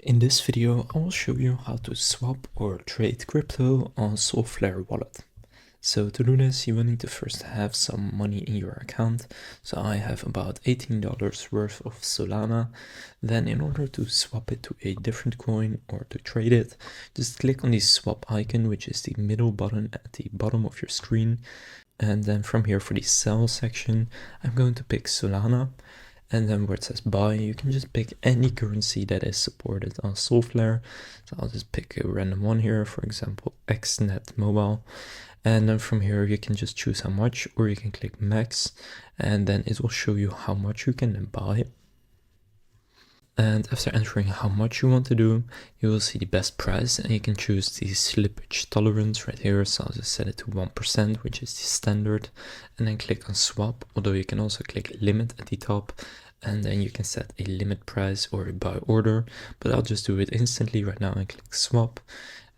In this video, I will show you how to swap or trade crypto on Solflare Wallet. So to do this, you will need to first have some money in your account. So I have about $18 worth of Solana. Then in order to swap it to a different coin or to trade it, just click on the swap icon, which is the middle button at the bottom of your screen. And then from here for the sell section, I'm going to pick Solana. And then where it says buy, you can just pick any currency that is supported on Solflare. So I'll just pick a random one here, for example, XNet Mobile. And then from here, you can just choose how much, or you can click max, and then it will show you how much you can then buy. And after entering how much you want to do, you will see the best price, and you can choose the slippage tolerance right here. So I'll just set it to 1%, which is the standard, and then click on swap, although you can also click limit at the top, and then you can set a limit price or a buy order, but I'll just do it instantly right now and click swap,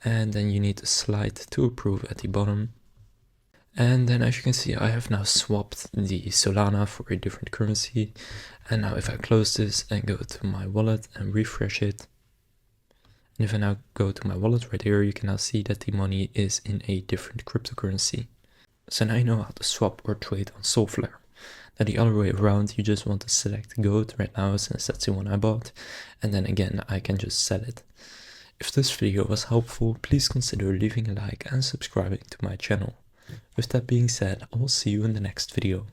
and then you need to slide to approve at the bottom. And then as you can see, I have now swapped the Solana for a different currency. And now if I close this and go to my wallet and refresh it, and if I now go to my wallet right here, you can now see that the money is in a different cryptocurrency. So now you know how to swap or trade on Solflare. Now the other way around, you just want to select gold right now since that's the one I bought. And then again, I can just sell it. If this video was helpful, please consider leaving a like and subscribing to my channel. With that being said, I will see you in the next video.